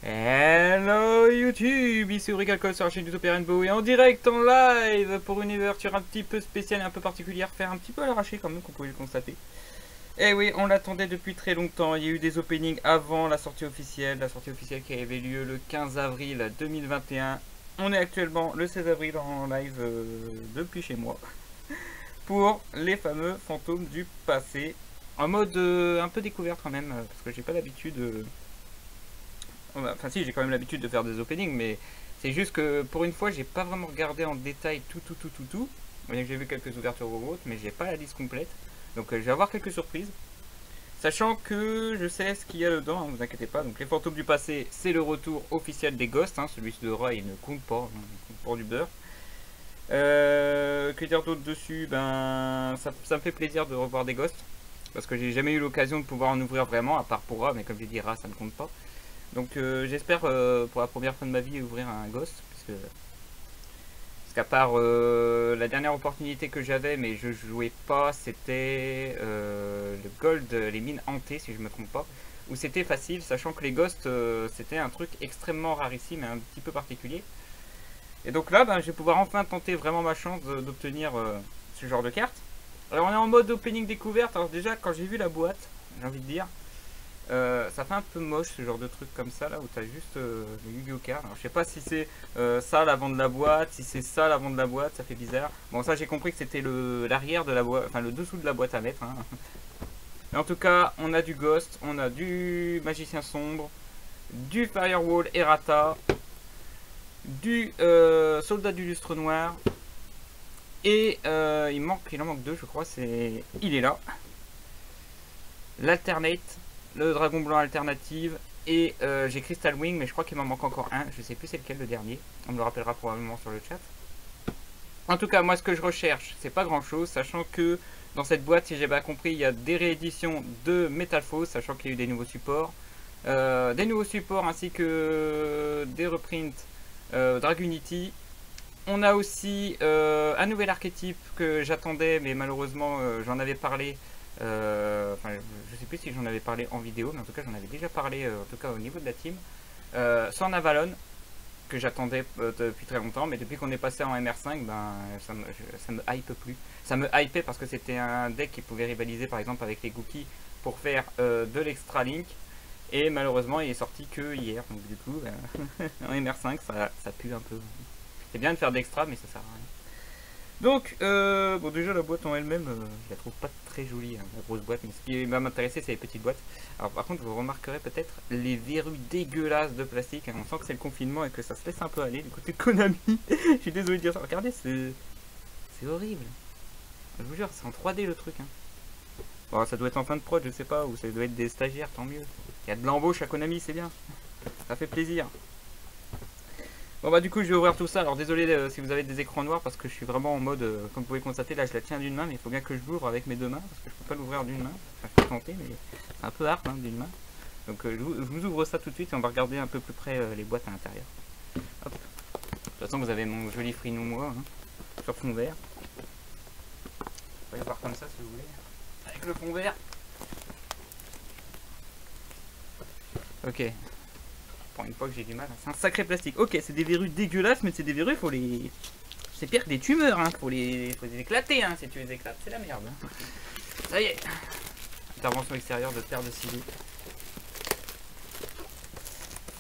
Hello YouTube, ici Auricalcol sur la chaîne YouTube Rainbow et en direct en live pour une ouverture un petit peu spéciale et un peu particulière, faire un petit peu à l'arraché quand même, qu'on pouvait le constater. Et oui, on l'attendait depuis très longtemps, il y a eu des openings avant la sortie officielle qui avait lieu le 15 avril 2021. On est actuellement le 16 avril en live depuis chez moi pour les fameux fantômes du passé. En mode un peu découverte quand même, parce que j'ai pas l'habitude... Enfin si, j'ai quand même l'habitude de faire des openings, mais c'est juste que pour une fois, j'ai pas vraiment regardé en détail tout. J'ai vu quelques ouvertures ou autres, mais j'ai pas la liste complète. Donc je vais avoir quelques surprises. Sachant que je sais ce qu'il y a dedans, hein, vous inquiétez pas. Donc les fantômes du passé, c'est le retour officiel des Ghosts. Hein, celui de Ra, il ne compte pas, hein, il compte pour du beurre. Que dire d'autre dessus? Ben, ça me fait plaisir de revoir des Ghosts. Parce que j'ai jamais eu l'occasion de pouvoir en ouvrir vraiment, à part pour Ra, mais comme j'ai dit, Ra, ça ne compte pas. Donc j'espère pour la première fois de ma vie ouvrir un Ghost, parce qu'à part la dernière opportunité que j'avais, mais je jouais pas, c'était le Gold, les mines hantées si je me trompe pas, où c'était facile, sachant que les Ghosts c'était un truc extrêmement rarissime et un petit peu particulier. Et donc là, ben, je vais pouvoir enfin tenter vraiment ma chance d'obtenir ce genre de carte. Alors on est en mode opening découverte, alors déjà quand j'ai vu la boîte, j'ai envie de dire, ça fait un peu moche ce genre de truc comme ça là où t'as juste le Yu-Gi-Oh card. Alors je sais pas si c'est ça l'avant de la boîte, si c'est ça l'avant de la boîte, ça fait bizarre. Bon ça j'ai compris que c'était l'arrière de la boîte, enfin le dessous de la boîte à mettre. Hein. Mais en tout cas on a du Ghost, on a du Magicien Sombre, du Firewall Errata, du Soldat du Lustre Noir. Et il en manque deux je crois, il est là. L'Alternate, le Dragon Blanc Alternative, et j'ai Crystal Wing, mais je crois qu'il m'en manque encore un, je sais plus c'est lequel le dernier, on me le rappellera probablement sur le chat. En tout cas, moi ce que je recherche, c'est pas grand chose, sachant que dans cette boîte, si j'ai bien compris, il y a des rééditions de Metal Force, sachant qu'il y a eu des nouveaux supports, ainsi que des reprints Dragunity. On a aussi un nouvel archétype que j'attendais, mais malheureusement j'en avais parlé. Je sais plus si j'en avais parlé en vidéo, mais en tout cas j'en avais déjà parlé, en tout cas au niveau de la team. Sans Avalon, que j'attendais depuis très longtemps, mais depuis qu'on est passé en MR5, ben, ça me hype plus. Ça me hypait parce que c'était un deck qui pouvait rivaliser par exemple avec les Gookies pour faire de l'extra link. Et malheureusement il est sorti que hier, donc du coup en MR5 ça pue un peu. C'est bien de faire d'extra, mais ça sert à rien. Donc, bon déjà la boîte en elle-même, je la trouve pas très jolie, hein, la grosse boîte, mais ce qui va m'intéresser c'est les petites boîtes. Alors par contre vous remarquerez peut-être les verrues dégueulasses de plastique, hein. On sent que c'est le confinement et que ça se laisse un peu aller du côté de Konami. Je suis désolé de dire ça, regardez, c'est horrible. Je vous jure, c'est en 3D le truc. Hein. Bon, ça doit être en fin de prod, je sais pas, ou ça doit être des stagiaires, tant mieux. Il y a de l'embauche à Konami, c'est bien. Ça fait plaisir. Bon bah du coup je vais ouvrir tout ça, alors désolé si vous avez des écrans noirs parce que je suis vraiment en mode, comme vous pouvez constater là je la tiens d'une main mais il faut bien que je l'ouvre avec mes deux mains parce que je peux pas l'ouvrir d'une main, enfin je peux tenter mais c'est un peu hard hein, d'une main. Donc je vous ouvre ça tout de suite et on va regarder un peu plus près les boîtes à l'intérieur. De toute façon vous avez mon joli Frino moi hein, sur fond vert. On va y voir comme ça si vous voulez, avec le fond vert. Ok. Pour une fois que j'ai du mal, c'est un sacré plastique. Ok, c'est des verrues dégueulasses, mais c'est des verrues, faut les... C'est pire que des tumeurs, hein. Faut les éclater, hein, si tu les éclates. C'est la merde. Hein. Ça y est. Intervention extérieure de paire de cils.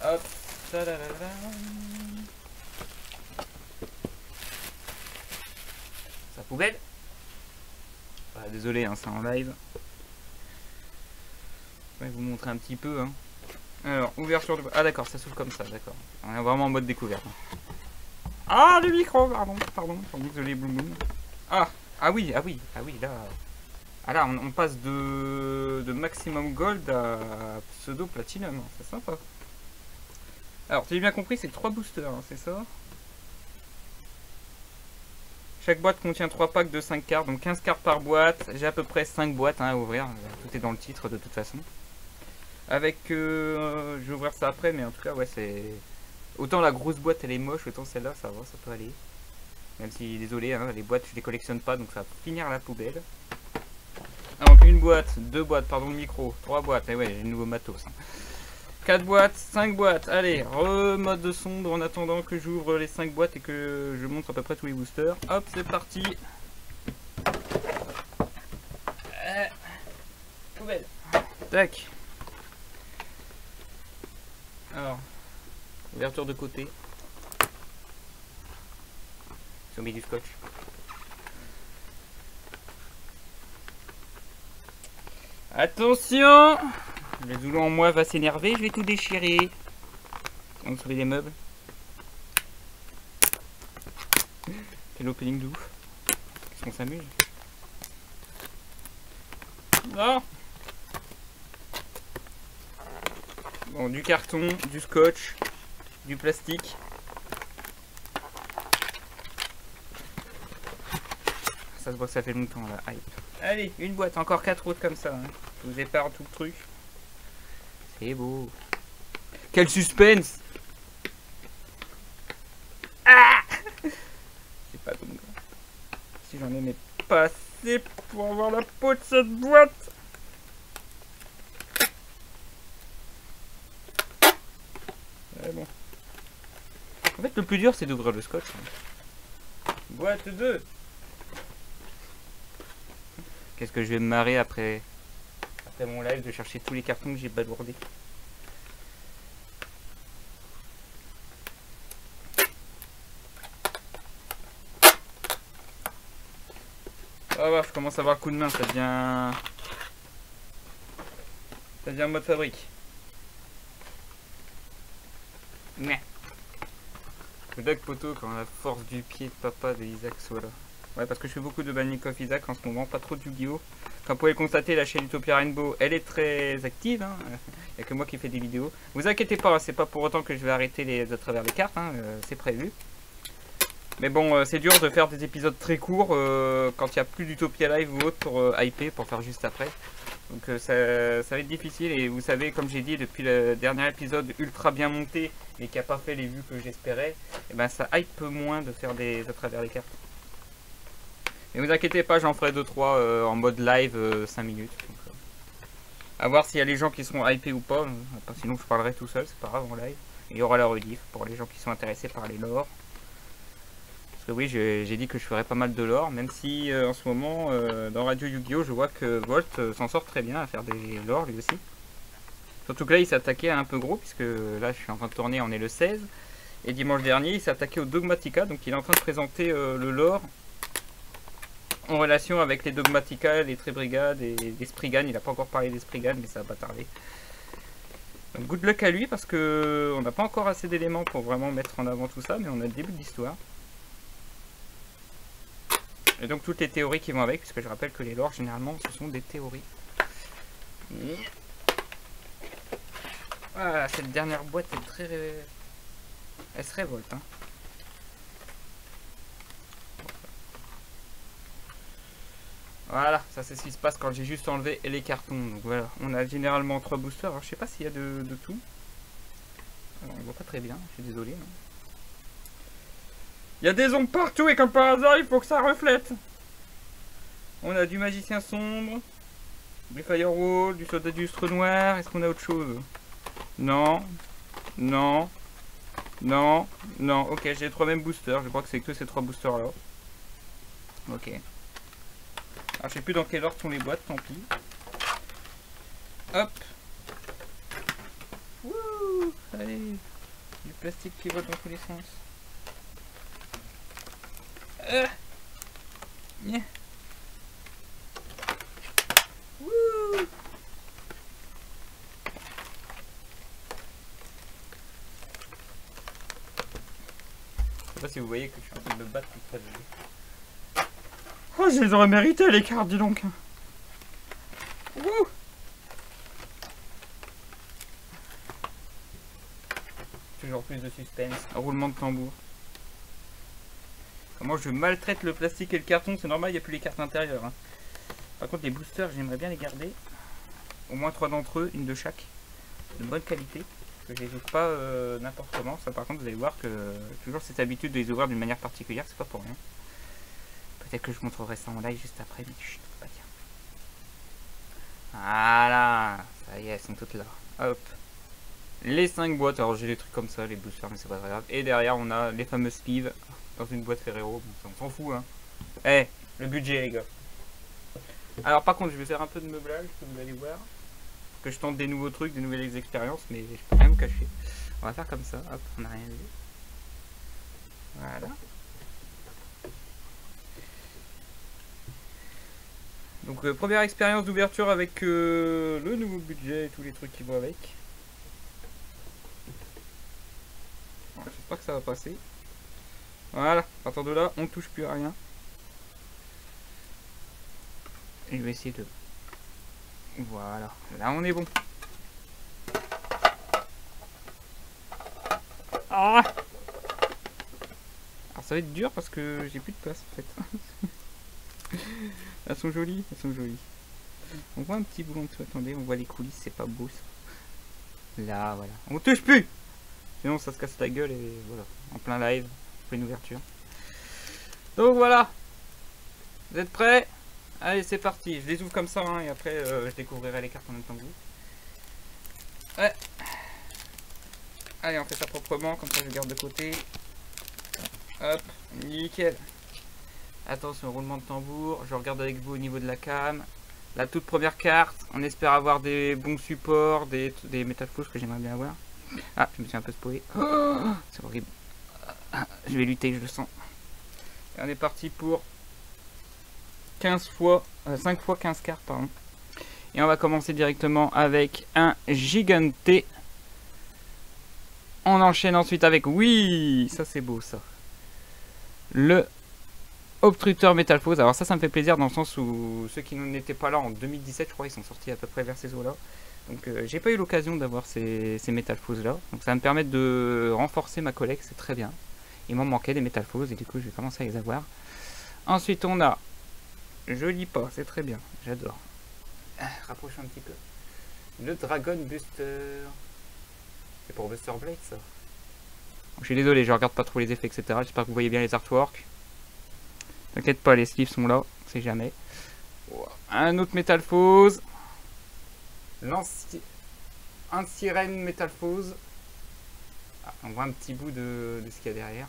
Hop. Sa poubelle. Ah, désolé, hein, c'est en live. Je vais vous montrer un petit peu, hein. Alors, ouverture de... Ah d'accord, ça s'ouvre comme ça, d'accord. On est vraiment en mode découverte. Ah, le micro, pardon, désolé, boum boum. Ah oui, là... Ah là, on passe de maximum gold à pseudo platinum, hein, c'est sympa. Alors, tu as bien compris, c'est 3 boosters, hein, c'est ça. Chaque boîte contient 3 packs de 5 cartes, donc 15 cartes par boîte. J'ai à peu près 5 boîtes hein, à ouvrir, tout est dans le titre de toute façon. Avec, je vais ouvrir ça après, mais en tout cas, ouais, c'est... Autant la grosse boîte, elle est moche, autant celle-là, ça va, ça peut aller. Même si, désolé, hein, les boîtes, je les collectionne pas, donc ça va finir à la poubelle. Donc, une boîte, deux boîtes, pardon le micro, 3 boîtes, et ouais, j'ai le nouveau matos. Hein. 4 boîtes, 5 boîtes. Allez, remode de sombre en attendant que j'ouvre les 5 boîtes et que je montre à peu près tous les boosters. Hop, c'est parti. Poubelle. Tac. Alors, ouverture de côté. Ils ont mis du scotch. Attention! Le Zoulou en moi va s'énerver, je vais tout déchirer. On va sauver les meubles. Quel opening de ouf. Qu'est-ce qu'on s'amuse? Non! Bon, du carton, du scotch, du plastique. Ça se voit que ça fait longtemps là, hype. Allez, une boîte, encore 4 autres comme ça. Hein. Je vous épargne tout le truc. C'est beau. Quel suspense! Ah! C'est pas donc. Si j'en aimais pas assez pour avoir la peau de cette boîte. Ouais, bon. En fait, le plus dur, c'est d'ouvrir le scotch. Hein. Boîte 2. Qu'est-ce que je vais me marrer après mon live de chercher tous les cartons que j'ai balourdés. Ah ouais, je commence à avoir le coup de main, ça devient mode fabrique. Mais le deck poteau quand la force du pied de papa de Isaac soit là. Ouais, parce que je fais beaucoup de Bannikov Isaac en ce moment, pas trop de Yu-Gi-Oh! Comme vous pouvez le constater, la chaîne Utopia Rainbow, elle est très active. Hein. Il n'y a que moi qui fais des vidéos. Vous inquiétez pas, c'est pas pour autant que je vais arrêter à travers les cartes, hein. C'est prévu. Mais bon, c'est dur de faire des épisodes très courts quand il n'y a plus d'Utopia Live ou autre pour hyper, pour faire juste après. Donc ça va être difficile et vous savez, comme j'ai dit depuis le dernier épisode ultra bien monté et qui n'a pas fait les vues que j'espérais, et ben ça hype moins de faire à travers les cartes. Mais vous inquiétez pas, j'en ferai 2-3 en mode live 5 minutes. Donc, à voir s'il y a les gens qui seront hypés ou pas. Sinon je parlerai tout seul, c'est pas grave en live. Il y aura la rediff pour les gens qui sont intéressés par les lores. Parce que oui, j'ai dit que je ferais pas mal de lore, même si en ce moment dans Radio Yu-Gi-Oh! Je vois que Volt s'en sort très bien à faire des lores lui aussi. Surtout que là il s'est attaqué à un peu gros, puisque là je suis en train de tourner, on est le 16. Et dimanche dernier il s'est attaqué au Dogmatica, donc il est en train de présenter le lore en relation avec les Dogmatica, les Tribrigades et les Spriggan. Il n'a pas encore parlé des Spriggan, mais ça va pas tarder. Donc good luck à lui, parce que on n'a pas encore assez d'éléments pour vraiment mettre en avant tout ça, mais on a le début de l'histoire. Et donc toutes les théories qui vont avec, puisque je rappelle que les lores généralement ce sont des théories. Voilà, cette dernière boîte est très... Elle se révolte, hein. Voilà, ça c'est ce qui se passe quand j'ai juste enlevé les cartons. Donc voilà, on a généralement 3 boosters. Alors je sais pas s'il y a de tout. Alors, on voit pas très bien, je suis désolé. Hein. Il y a des ombres partout et comme par hasard, il faut que ça reflète. On a du magicien sombre, du firewall, du soldat d'illustre noir. Est-ce qu'on a autre chose? Non, non, non, non. Ok, j'ai les 3 mêmes boosters. Je crois que c'est que ces 3 boosters là. Ok. Alors je sais plus dans quel ordre sont les boîtes, tant pis. Hop. Wouh. Allez. Du plastique qui vole dans tous les sens. Yeah. Wouh. Je sais pas si vous voyez que je suis en train de me battre contre le... Oh, je les aurais mérité les cartes, dis donc. Wouh. Toujours plus de suspense. Un roulement de tambour. Comment je maltraite le plastique et le carton, c'est normal, il n'y a plus les cartes intérieures. Hein. Par contre, les boosters, j'aimerais bien les garder. Au moins 3 d'entre eux, une de chaque. De bonne qualité. Parce que je les ouvre pas n'importe comment. Ça, par contre, vous allez voir que toujours cette habitude de les ouvrir d'une manière particulière, c'est pas pour rien. Peut-être que je montrerai ça en live juste après, mais chut, pas dire. Voilà, ça y est, elles sont toutes là. Hop. les 5 boîtes. Alors j'ai des trucs comme ça, les boosters, mais c'est pas très grave. Et derrière, on a les fameuses sleeves dans une boîte Ferrero. Bon, on s'en fout, hein. Eh, le budget, les gars. Alors par contre, je vais faire un peu de meublage, que vous allez voir. Que je tente des nouveaux trucs, des nouvelles expériences, mais je peux rien me cacher. On va faire comme ça. Hop, on n'a rien vu. Voilà. Donc première expérience d'ouverture avec le nouveau budget et tous les trucs qui vont avec. J'espère que ça va passer. Voilà, à partir de là, on touche plus à rien. Et je vais essayer de... Voilà, là on est bon. Ah, alors ça va être dur parce que j'ai plus de place en fait. Elles sont jolies, elles sont jolies. On voit un petit bout en dessous, attendez, on voit les coulisses, c'est pas beau ça. Là, voilà. On touche plus. Sinon ça se casse la gueule et voilà. En plein live, pleine ouverture. Donc voilà. Vous êtes prêts? Allez, c'est parti. Je les ouvre comme ça hein, et après je découvrirai les cartes en même temps que vous. Ouais. Allez, on fait ça proprement, comme ça je garde de côté. Hop, nickel. Attention, roulement de tambour. Je regarde avec vous au niveau de la cam. La toute première carte, on espère avoir des bons supports, des Metal Force que j'aimerais bien avoir. Ah, je me suis un peu spoilé. Oh, c'est horrible. Je vais lutter, je le sens. Et on est parti pour 5 fois 15 cartes, pardon. Et on va commencer directement avec un Giganté. On enchaîne ensuite avec, oui, ça c'est beau ça. Le Obstructeur Metal Force. Alors ça me fait plaisir dans le sens où ceux qui n'étaient pas là en 2017, je crois, ils sont sortis à peu près vers ces eaux-là. Donc j'ai pas eu l'occasion d'avoir ces Metal Force là. Donc ça va me permettre de renforcer ma collecte, c'est très bien. Il m'en manquait des Metal Force et du coup je vais commencer à les avoir. Ensuite on a, je lis pas, c'est très bien, j'adore. Rapprochons un petit peu. Le Dragon Buster. C'est pour Buster Blade ça. Je suis désolé, je regarde pas trop les effets, etc. J'espère que vous voyez bien les artworks. T'inquiète pas, les sleeves sont là, on sait jamais. Un autre Metal Force. Un sirène Metal Force. Ah, on voit un petit bout de ce qu'il y a derrière.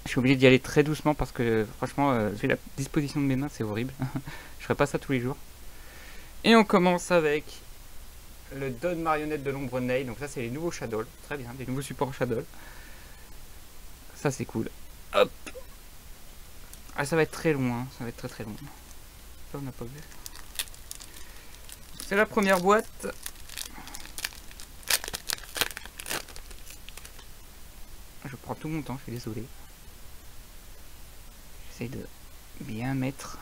Je suis obligé d'y aller très doucement parce que franchement, vu la disposition de mes mains, c'est horrible. Je ferai pas ça tous les jours. Et on commence avec le Don Marionnette de l'ombre Nail. Donc ça, c'est les nouveaux Shadow. Très bien, des nouveaux supports Shadow. Ça, c'est cool. Hop. Ah, ça va être très long, hein. Ça va être très très long. Ça, on n'a pas vu. C'est la première boîte. Je prends tout mon temps, je suis désolé. J'essaie de bien mettre.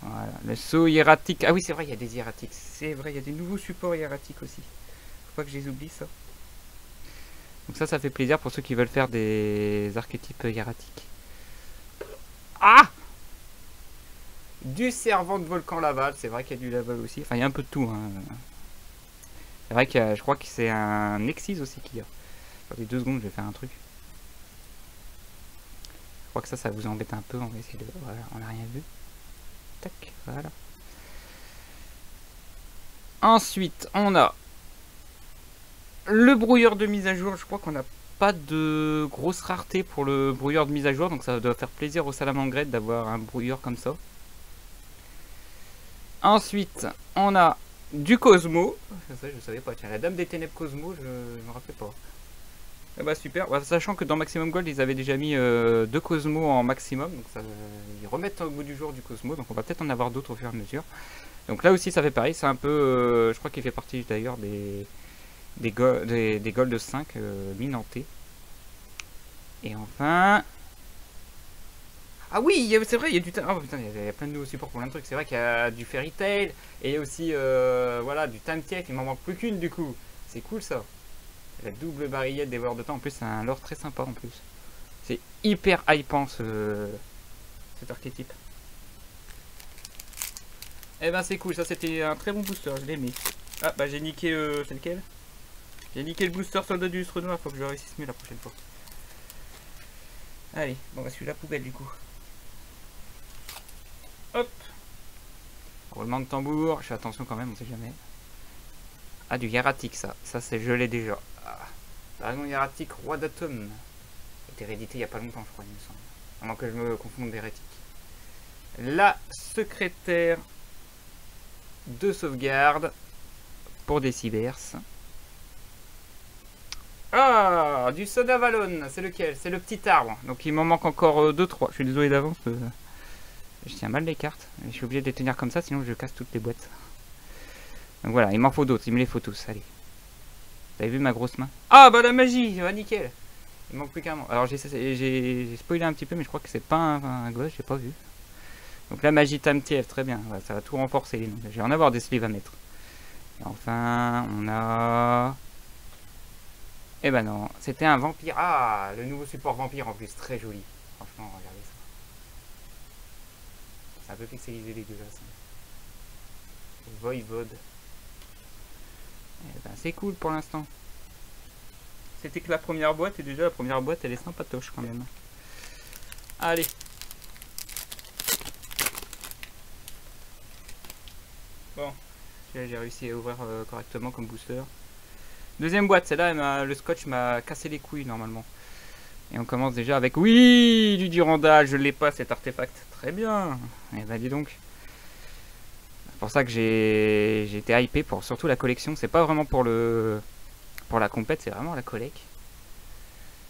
Voilà, le saut hiératique. Ah oui, c'est vrai, il y a des hiératiques. C'est vrai, il y a des nouveaux supports hiératiques aussi. Faut pas que je les oublie, ça. Donc ça fait plaisir pour ceux qui veulent faire des archétypes hiératiques. Ah! Du servant de volcan Laval. C'est vrai qu'il y a du Laval aussi. Enfin, il y a un peu de tout. Hein. C'est vrai qu'il y a, je crois que c'est un Nexus aussi qu'il y a. Attendez 2 secondes, je vais faire un truc. Je crois que ça vous embête un peu. On va essayer de... Voilà, on n'a rien vu. Tac, voilà. Ensuite, on a le brouilleur de mise à jour. Je crois qu'on n'a pas de grosse rareté pour le brouilleur de mise à jour. Donc ça doit faire plaisir aux salamandrettes d'avoir un brouilleur comme ça. Ensuite, on a du Cosmo. Ça, je savais pas. Tiens, la Dame des Ténèbres Cosmo, je me rappelais pas. Eh bah super. Bah, sachant que dans Maximum Gold, ils avaient déjà mis 2 Cosmo en maximum. Donc ça, ils remettent au bout du jour du Cosmo. Donc on va peut-être en avoir d'autres au fur et à mesure. Donc là aussi, ça fait pareil. C'est un peu... je crois qu'il fait partie d'ailleurs des Gold 5 minantés. Et enfin... Ah oui, c'est vrai, il y a du... Oh putain, il y a plein de nouveaux supports pour plein de trucs. C'est vrai qu'il y a du Fairy Tail et il y a aussi voilà, du Time Thief. Il m'en manque plus qu'une du coup. C'est cool ça. La double barilette des voleurs de temps. En plus, c'est un lore très sympa en plus. C'est hyper hypant cet archétype. Eh ben c'est cool, ça c'était un très bon booster, je l'ai mis. Ah bah j'ai niqué, c'est lequel? J'ai niqué le booster soldat du lustre noir, faut que je réussisse mieux la prochaine fois. Allez, bon bah celui-là poubelle du coup. Hop. Roulement de tambour, je fais attention quand même, on sait jamais. Ah, du hiératique, ça. Ça, c'est je l'ai déjà. Ah. Dragon hiératique, roi d'atome. C'est hérédité il n'y a pas longtemps, je crois, il me semble. À moins que je me confonde d'hérétique. La secrétaire de sauvegarde pour des cybers. Ah, du soda Valone, c'est lequel? C'est le petit arbre. Donc il m'en manque encore 2-3. Je suis désolé d'avance. Je tiens mal les cartes. Je suis obligé de les tenir comme ça, sinon je casse toutes les boîtes. Donc voilà, il m'en faut d'autres. Il me les faut tous. Allez. Vous avez vu ma grosse main? Ah bah la magie, ah, nickel. Il manque plus qu'un mot. Alors j'ai spoilé un petit peu, mais je crois que c'est pas un gauche, j'ai pas vu. Donc la magie TMTF, très bien. Ouais, ça va tout renforcer les noms. Je vais en avoir des sleeves à mettre. Et enfin, on a... Eh ben non, c'était un vampire. Ah, le nouveau support vampire en plus, très joli. Franchement, regardez ça. C'est un peu pixelisé les deux là. Voivode. Eh ben c'est cool pour l'instant. C'était que la première boîte et déjà la première boîte elle est sympatoche quand même. Allez. Bon, j'ai réussi à ouvrir correctement comme booster. Deuxième boîte, celle-là, le scotch m'a cassé les couilles normalement. Et on commence déjà avec, oui, du Durandal, je l'ai pas cet artefact. Très bien. Et bah dis donc. C'est pour ça que j'ai été hypé pour surtout la collection. C'est pas vraiment pour la compète, c'est vraiment la collecte.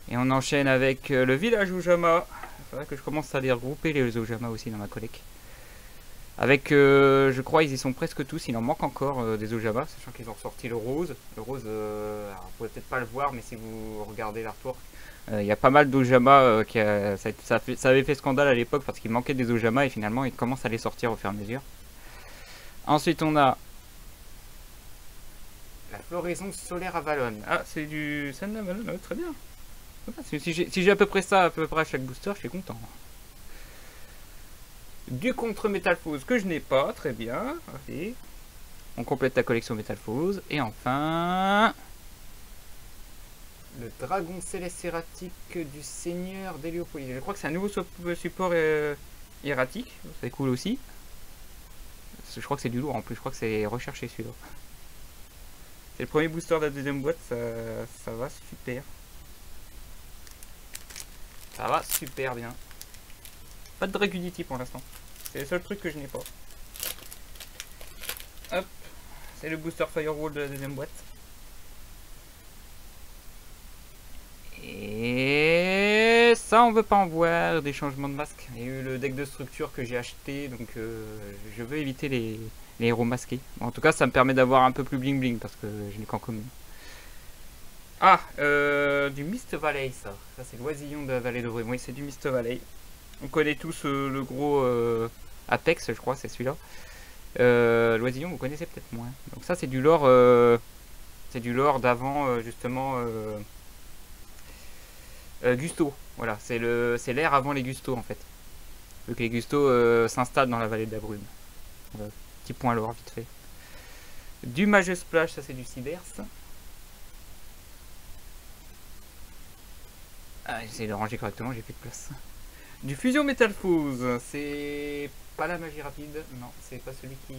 Et on enchaîne avec le village Ojama. Il faudrait que je commence à les regrouper les Ojama aussi dans ma collecte. Avec, je crois, ils y sont presque tous. Il en manque encore des Ojama, sachant qu'ils ont sorti le rose. Le rose, alors, vous pouvez peut-être pas le voir, mais si vous regardez l'artwork, il y a pas mal d'Ojama ça avait fait scandale à l'époque parce qu'il manquait des Ojama et finalement ils commencent à les sortir au fur et à mesure. Ensuite, on a la floraison solaire à Valone. Ah, c'est du Sun à Valone, très bien. Si j'ai à peu près ça à peu près à chaque booster, je suis content. Du contre Métalphose que je n'ai pas, très bien. Allez. On complète la collection Métalphose. Et enfin... le dragon céleste erratique du seigneur d'Héliopolis. Je crois que c'est un nouveau support erratique. C'est cool aussi. Je crois que c'est du lourd en plus. Je crois que c'est recherché celui-là. C'est le premier booster de la deuxième boîte. Ça va super. Ça va super bien. Pas de Dragudity pour l'instant. C'est le seul truc que je n'ai pas. Hop. C'est le booster Firewall de la deuxième boîte. Et ça, on veut pas en voir des changements de masque. Il y a eu le deck de structure que j'ai acheté, donc je veux éviter les héros masqués. Bon, en tout cas, ça me permet d'avoir un peu plus bling bling parce que je n'ai qu'en commun. Ah, du Mist Valley, ça. Ça, c'est l'oisillon de la vallée de Brume. Oui, c'est du Mist Valley. On connaît tous le gros Apex, je crois, c'est celui-là. L'oisillon, vous connaissez peut-être moins. Donc ça, c'est du lore d'avant, justement... Gusto, voilà, c'est l'ère avant les Gusto en fait. Vu que les Gusto s'installent dans la vallée de la brume. Petit point lore vite fait. Du Mage Splash, ça c'est du Cybers. Ah, j'essaie de ranger correctement, j'ai plus de place. Du Fusion Métalphose, c'est pas la magie rapide, non, c'est pas celui qui...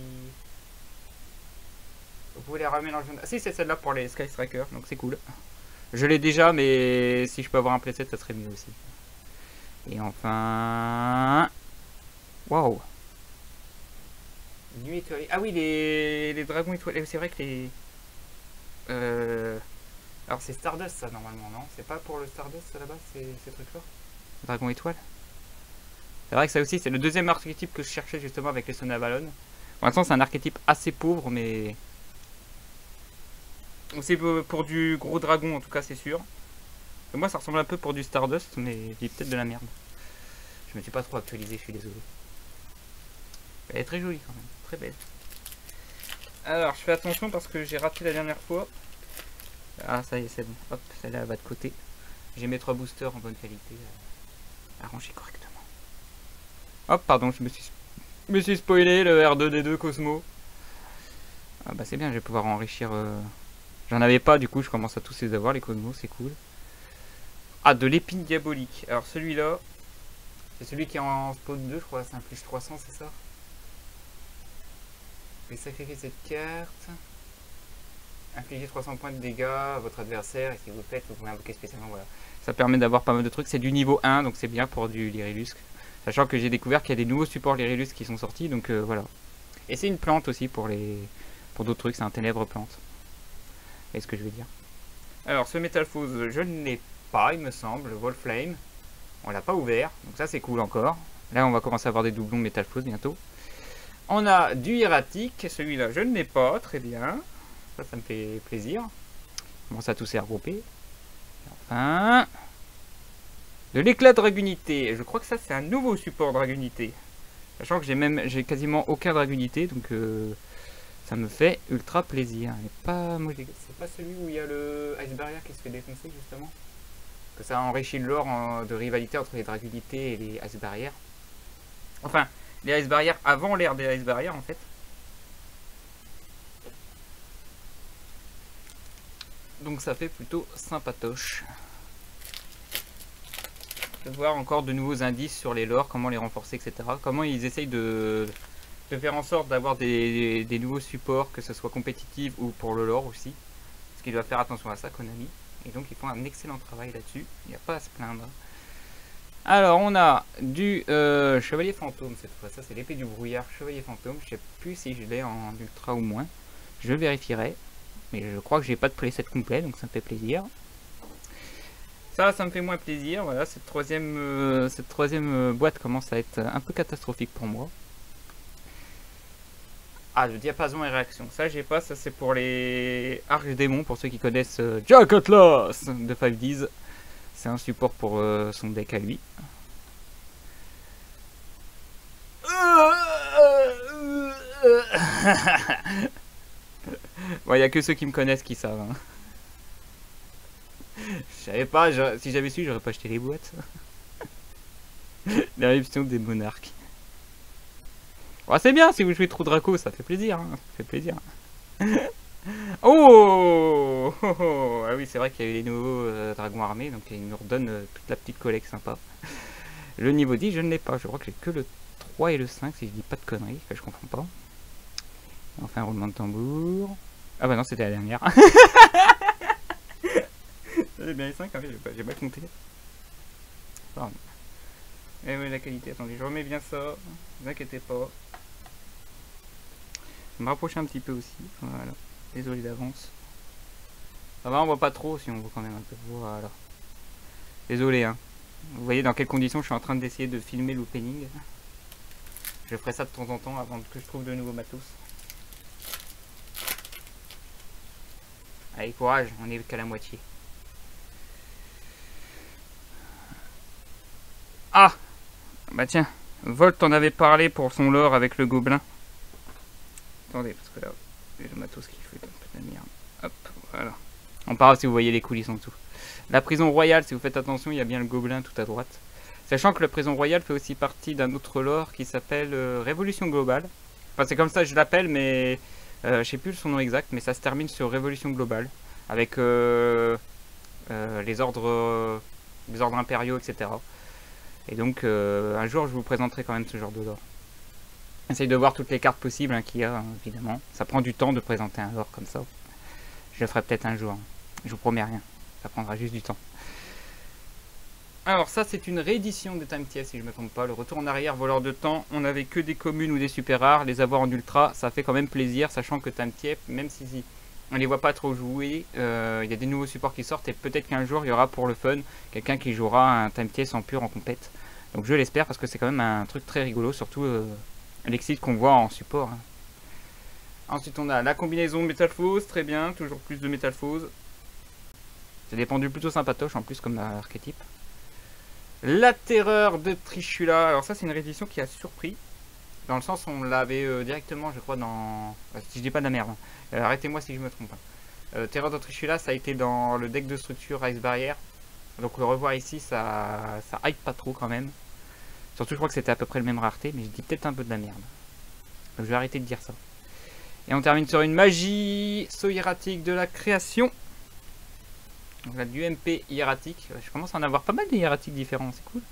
Vous pouvez les ramener dans le jeu. Ah si, c'est celle-là pour les Sky Strikers, donc c'est cool. Je l'ai déjà, mais si je peux avoir un playset, ça serait mieux aussi. Et enfin... Waouh! Nuit étoilée. Ah oui, les dragons étoilés. C'est vrai que les... Alors c'est Stardust ça normalement, non? C'est pas pour le Stardust là-bas, ces trucs-là? Dragon étoile? C'est vrai que ça aussi, c'est le deuxième archétype que je cherchais justement avec les Sonavalon. Pour l'instant, c'est un archétype assez pauvre, mais... c'est pour du gros dragon en tout cas, c'est sûr. Et moi, ça ressemble un peu pour du Stardust, mais j'ai peut-être de la merde. Je me suis pas trop actualisé, je suis désolé. Elle est très jolie quand même, très belle. Alors, je fais attention parce que j'ai raté la dernière fois. Ah, ça y est, c'est bon. Hop, celle-là elle va de côté. J'ai mes 3 boosters en bonne qualité. Arrangés correctement. Hop, pardon, je me suis spoilé le R2D2 Cosmo. Ah bah c'est bien, je vais pouvoir enrichir... J'en avais pas, du coup, je commence à tous les avoir, les Cosmos, c'est cool. Ah, de l'épine diabolique. Alors celui-là, c'est celui qui est en spawn 2, je crois, c'est un plus 300, c'est ça? Je vais sacrifier cette carte. Infligez 300 points de dégâts à votre adversaire et si vous le faites, vous pouvez invoquer spécialement. Voilà. Ça permet d'avoir pas mal de trucs. C'est du niveau 1, donc c'est bien pour du Lyrilusc. Sachant que j'ai découvert qu'il y a des nouveaux supports Lyrilusc qui sont sortis, donc voilà. Et c'est une plante aussi pour d'autres trucs, c'est un ténèbre plante. C'est ce que je veux dire. Alors ce Metalfuse, je ne l'ai pas, il me semble, Volflame. On l'a pas ouvert, donc ça c'est cool encore. Là on va commencer à avoir des doublons Metalfuse bientôt. On a du hiératique, celui-là je ne l'ai pas, très bien. Ça me fait plaisir. On commence à tous les regrouper. Enfin, de l'éclat de Dragunité. Je crois que ça c'est un nouveau support Dragunité. Sachant que j'ai quasiment aucun Dragunité, donc ça me fait ultra plaisir. C'est pas celui où il y a le Ice Barrier qui se fait défoncer justement. Que ça enrichit le lore de rivalité entre les Dragunités et les Ice Barrier. Enfin, les Ice Barrier avant l'ère des Ice Barrier en fait. Donc ça fait plutôt sympatoche. De voir encore de nouveaux indices sur les lores, comment les renforcer, etc. Comment ils essayent de faire en sorte d'avoir des nouveaux supports, que ce soit compétitif ou pour le lore aussi. Parce qu'il doit faire attention à ça, Konami. Et donc ils font un excellent travail là-dessus. Il n'y a pas à se plaindre. Alors on a du Chevalier Fantôme cette fois. Ça c'est l'épée du brouillard Chevalier Fantôme. Je sais plus si je l'ai en ultra ou moins. Je vérifierai. Mais je crois que j'ai pas de playset complet, donc ça me fait plaisir. Ça me fait moins plaisir. Voilà, cette troisième boîte commence à être un peu catastrophique pour moi. Ah, le diapason et réaction. Ça, j'ai pas. Ça, c'est pour les Archdémons, pour ceux qui connaissent Jack Atlas de 5Ds. C'est un support pour son deck à lui. Bon, il n'y a que ceux qui me connaissent qui savent. Hein. Je savais pas, si j'avais su, j'aurais pas acheté les boîtes. L'éruption des monarques. Oh, c'est bien si vous jouez trop Draco, ça fait plaisir. Hein. Ça fait plaisir. Oh, oh, oh. Ah oui, c'est vrai qu'il y a eu les nouveaux dragons armés, donc ils nous redonnent toute la petite collecte sympa. Le niveau 10, je ne l'ai pas. Je crois que j'ai que le 3 et le 5, si je dis pas de conneries. Enfin, je comprends pas. Enfin, un roulement de tambour. Ah bah non, c'était la dernière. J'avais bien les 5, hein, j'ai pas compté. Pardon. Et oui, la qualité, attendez, je remets bien ça. Ne vous inquiétez pas. Je vais me rapprocher un petit peu aussi. Voilà. Désolé d'avance. Ça va, on voit pas trop, si on voit quand même un peu. Voilà. Désolé, hein. Vous voyez dans quelles conditions je suis en train d'essayer de filmer l'opening. Je ferai ça de temps en temps avant que je trouve de nouveaux matos. Allez, courage, on est qu'à la moitié. Ah! Bah tiens, Volt en avait parlé pour son lore avec le gobelin. Attendez, parce que là, j'ai le matos qui fait un peu de la merde. Hop, voilà. On parle si vous voyez les coulisses en dessous. La prison royale, si vous faites attention, il y a bien le gobelin tout à droite. Sachant que la prison royale fait aussi partie d'un autre lore qui s'appelle Révolution Globale. Enfin, c'est comme ça que je l'appelle, mais je sais plus son nom exact, mais ça se termine sur Révolution Globale. Avec les ordres impériaux, etc. Et donc, un jour, je vous présenterai quand même ce genre de lore. Essaye de voir toutes les cartes possibles hein, qu'il y a, évidemment. Ça prend du temps de présenter un lore comme ça. Je le ferai peut-être un jour. Hein. Je vous promets rien. Ça prendra juste du temps. Alors ça, c'est une réédition de Time TS, si je ne me trompe pas. Le retour en arrière, voleur de temps. On n'avait que des communes ou des super rares. Les avoir en ultra, ça fait quand même plaisir, sachant que Time TS, même si on les voit pas trop jouer, il y a des nouveaux supports qui sortent et peut-être qu'un jour, il y aura pour le fun quelqu'un qui jouera un Time TS en pur en compète. Donc je l'espère parce que c'est quand même un truc très rigolo, surtout l'exit qu'on voit en support. Hein. Ensuite, on a la combinaison Metalfuse, très bien, toujours plus de Metalfuse. C'est des pendules plutôt sympatoches en plus comme archétype. La terreur de Trishula. Alors ça c'est une réédition qui a surpris. Dans le sens où on l'avait directement je crois dans... si je dis pas de la merde. Hein. Arrêtez-moi si je me trompe. Hein. Terreur de Trishula ça a été dans le deck de structure Ice Barrier. Donc le revoir ici ça hype pas trop quand même. Surtout je crois que c'était à peu près le même rareté. Mais je dis peut-être un peu de la merde. Donc je vais arrêter de dire ça. Et on termine sur une magie hiératique de la création. Donc là, du MP hiératique. Je commence à en avoir pas mal de hiératiques différents, c'est cool.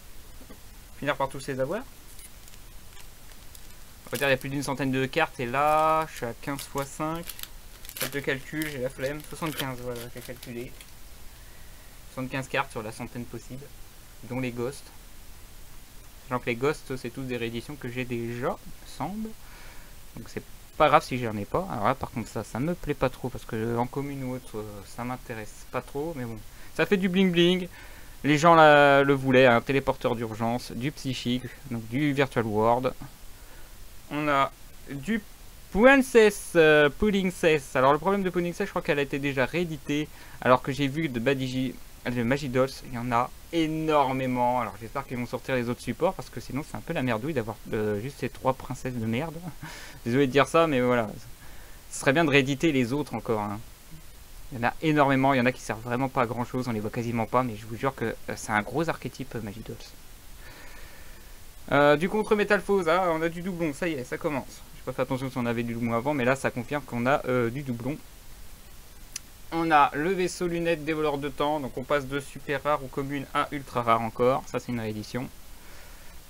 Finir par tous les avoir. On va dire il y a plus d'une centaine de cartes et là, je suis à 15 x 5. Faites le calcul, j'ai la flemme. 75, voilà, j'ai calculé. 75 cartes sur la centaine possible, dont les ghosts. Sachant que les ghosts, c'est tous des rééditions que j'ai déjà, me semble. Donc c'est pas grave si j'en ai pas. Alors là, par contre, ça me plaît pas trop parce que en commune ou autre, ça m'intéresse pas trop. Mais bon, ça fait du bling bling. Les gens là, le voulaient, un téléporteur d'urgence, du psychique, donc du virtual world. On a du Princess Puddingcess. Alors le problème de Puddingcess, je crois qu'elle a été déjà rééditée. Alors que j'ai vu de Magidolls, il y en a énormément. Alors j'espère qu'ils vont sortir les autres supports parce que sinon c'est un peu la merdouille d'avoir juste ces 3 princesses de merde. Désolé de dire ça, mais voilà. Ce serait bien de rééditer les autres encore. Hein. Il y en a énormément, il y en a qui servent vraiment pas à grand chose, on les voit quasiment pas, mais je vous jure que c'est un gros archétype Magidolls. Du contre Métalphose, ah, on a du doublon, ça y est, ça commence. J'ai pas fait attention si on avait du doublon avant, mais là ça confirme qu'on a du doublon. On a le vaisseau lunette dévoleur de temps, donc on passe de super rare ou commune à ultra rare encore, ça c'est une réédition.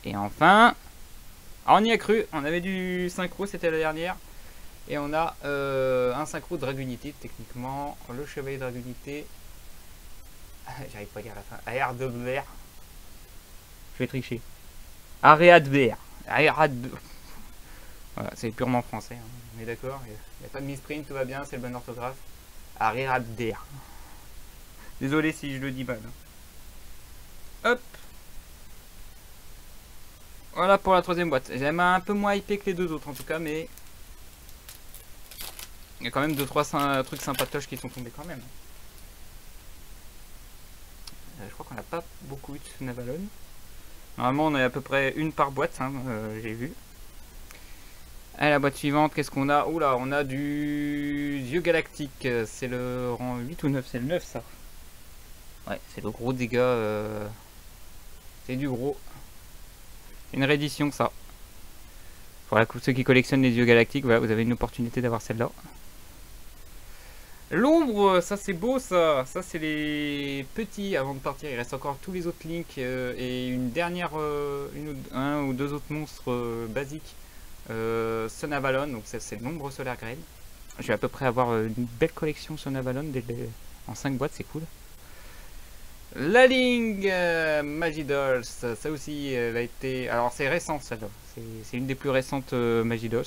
Et enfin, on y a cru, on avait du synchro, c'était la dernière. Et on a un synchro Dragunité, techniquement, le chevalier Dragunité. J'arrive pas à dire la fin. Aeradver. Je vais tricher. Aeradver. Voilà, c'est purement français, hein. On est d'accord. Il n'y a pas de misprint, tout va bien, c'est le bon orthographe. Aeradver. Désolé si je le dis mal. Hop. Voilà pour la 3ème boîte. J'aime un peu moins hypé que les 2 autres en tout cas, mais il y a quand même 2-3 trucs sympatoches qui sont tombés quand même. Je crois qu'on n'a pas beaucoup eu de Sunavalon. Normalement on a à peu près une par boîte, hein, j'ai vu. Allez, la boîte suivante, qu'est-ce qu'on a? Oula, on a du Dieu Galactique. C'est le rang 8 ou 9? C'est le 9 ça. Ouais, c'est le gros dégât. C'est du gros. Une réédition ça. Voilà, ceux qui collectionnent les Dieux Galactiques, voilà, vous avez une opportunité d'avoir celle-là. L'ombre, ça c'est beau ça. Ça c'est les petits avant de partir. Il reste encore tous les autres links et une dernière, un ou 2 autres monstres basiques. Sun Avalon, donc c'est l'ombre solaire graine. Je vais à peu près avoir une belle collection Sun Avalon en 5 boîtes, c'est cool. La Ling Magidolls, ça aussi elle a été. Alors c'est récent celle-là. C'est une des plus récentes Magidolls.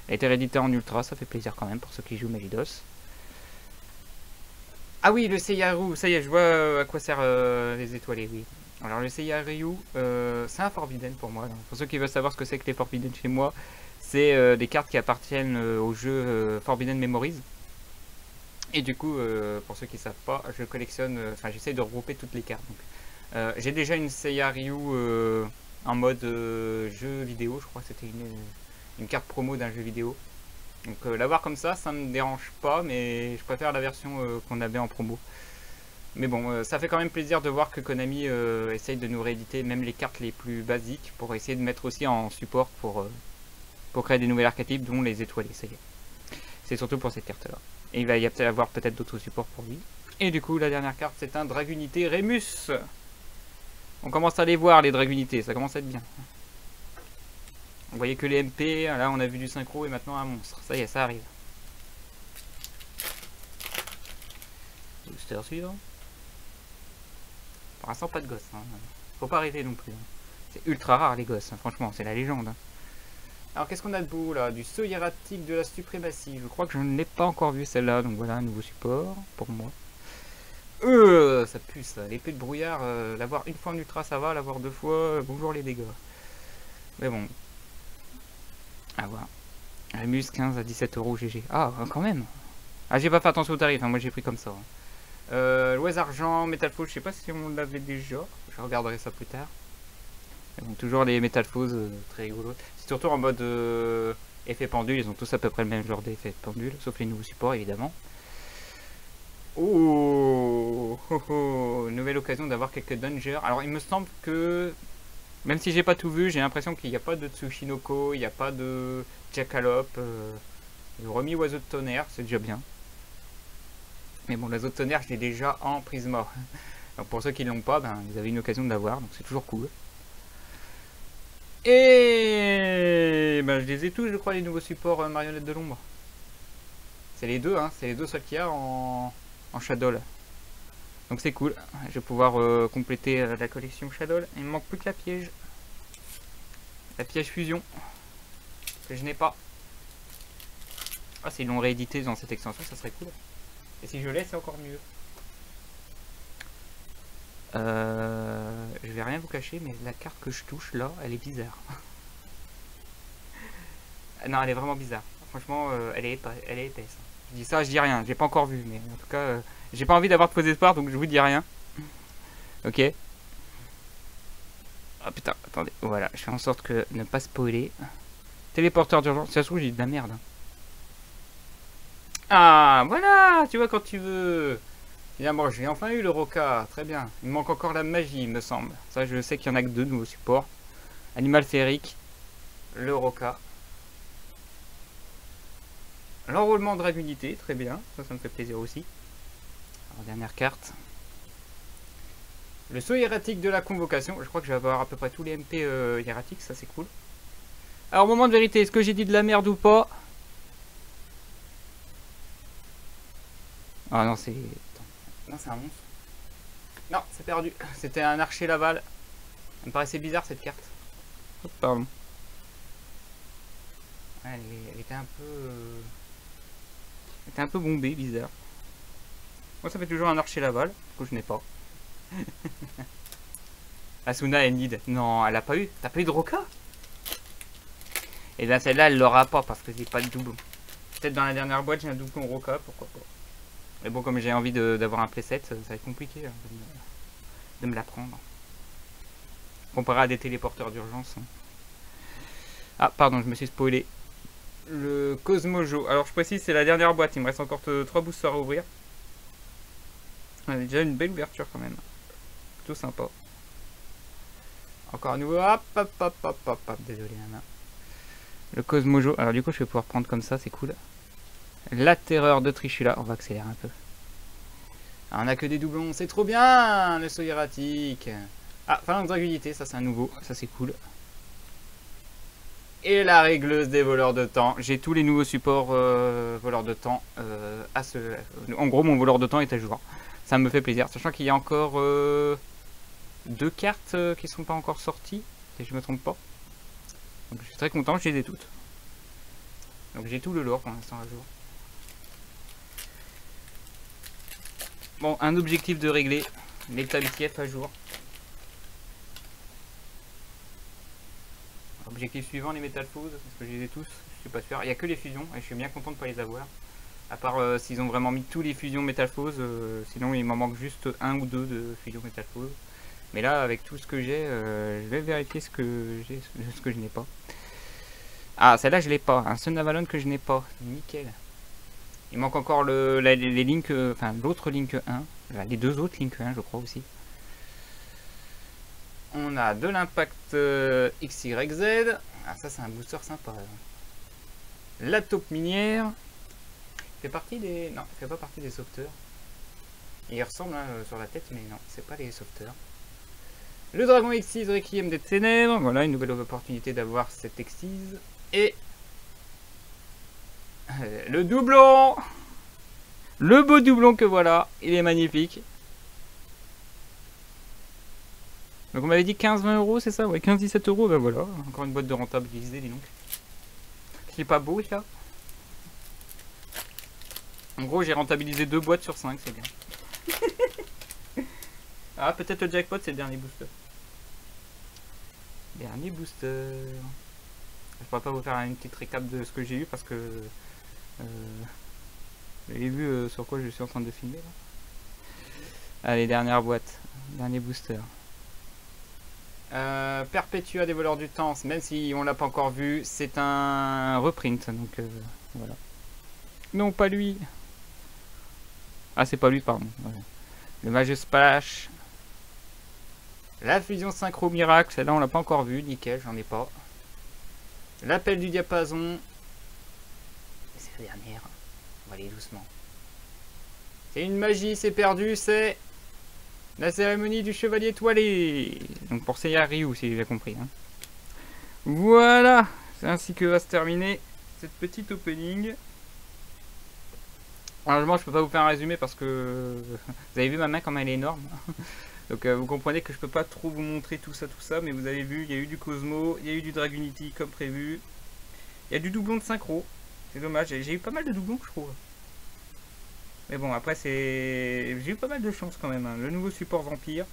Elle a été rééditée en ultra, ça fait plaisir quand même pour ceux qui jouent Magidolls. Ah oui, le Seiyaru, ça y est, je vois à quoi sert les étoilés, oui. Alors le Seiyaru, c'est un Forbidden pour moi. Donc, pour ceux qui veulent savoir ce que c'est que les Forbidden chez moi, c'est des cartes qui appartiennent au jeu Forbidden Memories. Et du coup, pour ceux qui ne savent pas, je collectionne, enfin j'essaie de regrouper toutes les cartes. J'ai déjà une Seiyaru en mode jeu vidéo, je crois que c'était une carte promo d'un jeu vidéo. Donc l'avoir comme ça me dérange pas, mais je préfère la version qu'on avait en promo. Mais bon, ça fait quand même plaisir de voir que Konami essaye de nous rééditer même les cartes les plus basiques pour essayer de mettre aussi en support pour créer des nouvelles archétypes, dont les étoilés, ça y est. C'est surtout pour cette carte là. Et il va y avoir peut-être d'autres supports pour lui. Et du coup, la dernière carte, c'est un Dragunité Remus. On commence à les voir, les Dragunités, ça commence à être bien. On voyait que les MP, là on a vu du synchro et maintenant un monstre. Ça y est, ça arrive. Booster suivant. Pour l'instant, pas de gosse. Hein. Faut pas arrêter non plus. Hein. C'est ultra rare les gosses, hein. Franchement, c'est la légende. Hein. Alors qu'est-ce qu'on a de beau là? Du saut hiératique de la suprématie. Je crois que je ne l'ai pas encore vu celle-là. Donc voilà, un nouveau support pour moi. Ça pue ça. L'épée de brouillard, l'avoir une fois en ultra ça va, l'avoir 2 fois, bonjour les dégâts. Mais bon. À voir. Remus 15 à 17 € GG. Ah, quand même. Ah, j'ai pas fait attention au tarif, hein. Moi j'ai pris comme ça. L'Oise Argent, Métalphose, je sais pas si on l'avait déjà. Je regarderai ça plus tard. Donc, toujours les Métalphoses, très rigolos. C'est surtout en mode effet pendule, ils ont tous à peu près le même genre d'effet de pendule, sauf les nouveaux supports évidemment. Oh, oh, oh, nouvelle occasion d'avoir quelques dangers. Alors il me semble que, même si j'ai pas tout vu, j'ai l'impression qu'il n'y a pas de Tsushinoko, il n'y a pas de Jackalope. Ils ont remis Oiseau de Tonnerre, c'est déjà bien. Mais bon, l'Oiseau de Tonnerre, je l'ai déjà en Prisma. Donc pour ceux qui l'ont pas, ben, vous avez une occasion de l'avoir, donc c'est toujours cool. Et ben, je les ai tous, je crois, les nouveaux supports marionnettes de l'ombre. C'est les deux, hein. C'est les deux seuls qu'il y a en Shadow. Donc c'est cool. Je vais pouvoir compléter la collection Shadow. Il me manque plus que la piège. La piège fusion. Que je n'ai pas. Ah, s'ils l'ont réédité dans cette extension, ça serait cool. Et si je l'ai, c'est encore mieux. Je vais rien vous cacher, mais la carte que je touche là, elle est bizarre. Non, elle est vraiment bizarre. Franchement, elle est épaisse. Je dis ça, je dis rien. J'ai pas encore vu, mais en tout cas, j'ai pas envie d'avoir de faux espoirs, donc je vous dis rien. Ok. Ah putain, attendez. Voilà, je fais en sorte que ne pas spoiler. Téléporteur d'urgence. Ça se trouve, j'ai de la merde. Ah, voilà, tu vois quand tu veux. Bien, j'ai enfin eu le Roca, très bien. Il me manque encore la magie, il me semble. Ça, je sais qu'il y en a que deux nouveaux supports. Animal féerique, le Roca. L'enrôlement Dragunité, très bien. Ça me fait plaisir aussi. Alors, dernière carte. Le saut hiératique de la convocation. Je crois que je vais avoir à peu près tous les MP hiératiques, ça c'est cool. Alors, moment de vérité, est-ce que j'ai dit de la merde ou pas? Ah non, c'est... Non, c'est un monstre. Non, c'est perdu. C'était un archer Laval. Ça me paraissait bizarre cette carte. Oh, pardon. Elle était un peu... Elle était un peu bombée, bizarre. Moi, ça fait toujours un archer Laval. Du coup, je n'ai pas. Asuna Endid. Non, elle a pas eu. T'as pas eu de Roca? Et là, celle-là, elle l'aura pas parce que j'ai pas de doublon. Peut-être dans la dernière boîte, j'ai un doublon Roca, pourquoi pas. Mais bon, comme j'ai envie d'avoir un playset, ça va être compliqué hein, de me la prendre. Comparé à des téléporteurs d'urgence. Ah, pardon, je me suis spoilé. Le Cosmojo. Alors, je précise, c'est la dernière boîte. Il me reste encore 3 boosters à ouvrir. On a déjà une belle ouverture quand même. Plutôt sympa. Encore un nouveau. Hop, hop, hop, hop, hop, hop. Désolé, la main. Le Cosmojo. Alors, du coup, je vais pouvoir prendre comme ça, c'est cool. La terreur de Trishula. On va accélérer un peu. Ah, on a que des doublons. C'est trop bien, le saut hiératique. Ah, Phalanx Dragunité. Ça, c'est un nouveau. Ça, c'est cool. Et la régleuse des voleurs de temps. J'ai tous les nouveaux supports voleurs de temps. En gros, mon voleur de temps est à jour. Ça me fait plaisir. Sachant qu'il y a encore 2 cartes qui sont pas encore sorties. Si je me trompe pas. Donc je suis très content, je les ai toutes. Donc j'ai tout le lore pour l'instant à jour. Bon, un objectif de régler. L'état BTF à jour. Objectif suivant, les Metal Foes, parce que je les ai tous, je suis pas sûr. Il n'y a que les fusions, et je suis bien content de ne pas les avoir. À part s'ils ont vraiment mis tous les fusions Metal Foes, sinon il m'en manque juste 1 ou 2 de fusions Metal Foes. Mais là, avec tout ce que j'ai, je vais vérifier ce que j'ai, ce que je n'ai pas. Ah, celle-là je l'ai pas, un Sun Avalon que je n'ai pas, nickel. Il manque encore les Link, enfin l'autre Link 1, les 2 autres Link 1 je crois aussi. On a de l'impact XYZ. Ah, ça, c'est un booster sympa. La taupe minière. Fait partie des... Non, fait pas partie des sauveteurs. Il ressemble hein, sur la tête, mais non, c'est pas les sauveteurs. Le dragon X6 Requiem des ténèbres. Voilà, une nouvelle opportunité d'avoir cette X6. Et... le doublon. Le beau doublon que voilà. Il est magnifique. Donc on m'avait dit 15-20 euros, c'est ça? Ouais, 15-17 euros, ben voilà. Encore une boîte de rentabilisée, dis donc. C'est pas beau, ça? En gros, j'ai rentabilisé 2 boîtes sur 5, c'est bien. Ah, peut-être le jackpot, c'est le dernier booster. Dernier booster. Je pourrais pas vous faire une petite récap de ce que j'ai eu parce que... vous avez vu sur quoi je suis en train de filmer, là. Allez, dernière boîte. Dernier booster. Perpétua des voleurs du temps, même si on l'a pas encore vu, c'est un reprint, donc voilà. Non, pas lui. Ah, c'est pas lui, pardon. Ouais. Le Magus Splash. La fusion synchro miracle, celle-là on l'a pas encore vu, nickel, j'en ai pas. L'appel du diapason. C'est la dernière. On va aller doucement. C'est une magie, c'est perdu, c'est... la cérémonie du chevalier étoilé. Donc pour Seiya Ryu, si j'ai bien compris. Hein. Voilà. C'est ainsi que va se terminer cette petite opening. Malheureusement, je peux pas vous faire un résumé parce que vous avez vu ma main comme elle est énorme. Donc vous comprenez que je peux pas trop vous montrer tout ça, mais vous avez vu, il y a eu du Cosmo, il y a eu du Dragunity comme prévu. Il y a du doublon de synchro. C'est dommage, j'ai eu pas mal de doublons je trouve. Mais bon, après c'est... J'ai eu pas mal de chance quand même. Hein. Le nouveau support Vampire.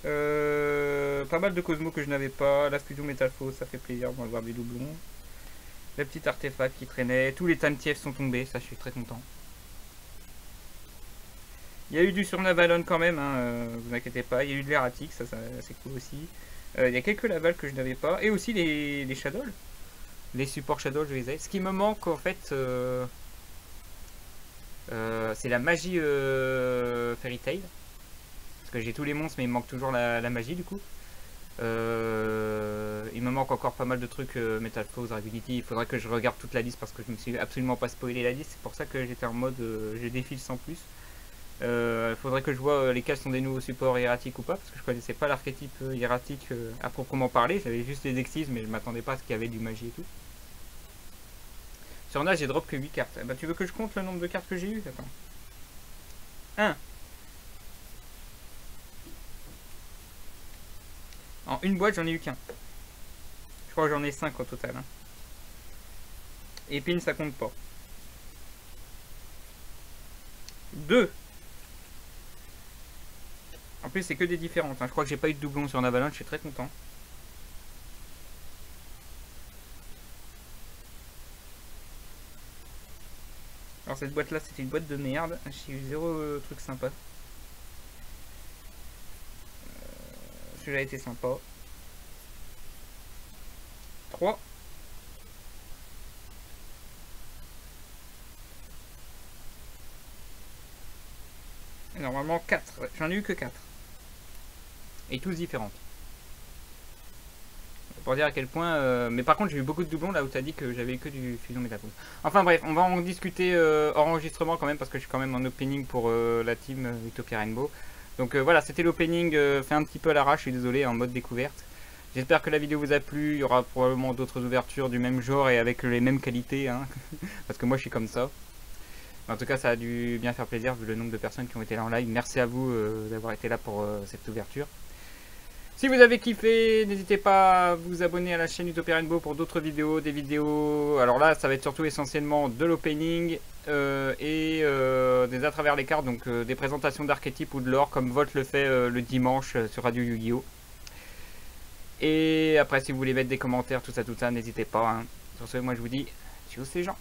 Pas mal de Cosmo que je n'avais pas. La fusion Metal Force, ça fait plaisir de voir des doublons. Le petit artefact qui traînait. Tous les Time TF sont tombés, ça je suis très content. Il y a eu du Surnavalon quand même, hein, vous inquiétez pas. Il y a eu de l'erratique, ça c'est cool aussi. Il y a quelques Laval que je n'avais pas. Et aussi les Shadows. Les supports Shadow, je les ai. Ce qui me manque en fait, c'est la magie Fairy Tail. Parce que j'ai tous les monstres, mais il me manque toujours la magie du coup. Il me manque encore pas mal de trucs Metal Force, Dragunity. Il faudrait que je regarde toute la liste parce que je me suis absolument pas spoilé la liste. C'est pour ça que j'étais en mode je défile sans plus. Il faudrait que je vois lesquels sont des nouveaux supports hiératiques ou pas, parce que je connaissais pas l'archétype hiératique à proprement parler. J'avais juste les exis, mais je m'attendais pas à ce qu'il y avait du magie et tout. Sur Nage, j'ai drop que 8 cartes. Eh ben, tu veux que je compte le nombre de cartes que j'ai eu? Attends. 1. En une boîte, j'en ai eu qu'un. Je crois que j'en ai 5 au total. Hein. Et pin, ça compte pas. 2. En plus, c'est que des différentes. Hein. Je crois que j'ai pas eu de doublon sur Avalanche, je suis très content. Alors cette boîte là c'était une boîte de merde, j'ai eu 0 truc sympa. Celui-là était sympa. 3. Et normalement 4, ouais. J'en ai eu que 4. Et tous différentes. Pour dire à quel point... Mais par contre j'ai eu beaucoup de doublons là où t'as dit que j'avais que du fusion métapose. Enfin bref, on va en discuter hors enregistrement quand même parce que je suis quand même en opening pour la team Utopia Rainbow. Donc voilà, c'était l'opening fait un petit peu à l'arrache, je suis désolé, en mode découverte. J'espère que la vidéo vous a plu, il y aura probablement d'autres ouvertures du même genre et avec les mêmes qualités, hein, parce que moi je suis comme ça. En tout cas ça a dû bien faire plaisir vu le nombre de personnes qui ont été là en live. Merci à vous d'avoir été là pour cette ouverture. Si vous avez kiffé, n'hésitez pas à vous abonner à la chaîne Utopia Rainbow pour d'autres vidéos, des vidéos... Alors là, ça va être surtout essentiellement de l'opening et des à travers les cartes, donc des présentations d'archétypes ou de lore, comme Volt le fait le dimanche sur Radio Yu-Gi-Oh! Et après, si vous voulez mettre des commentaires, tout ça, n'hésitez pas. Hein. Sur ce, moi je vous dis, tchuss les gens.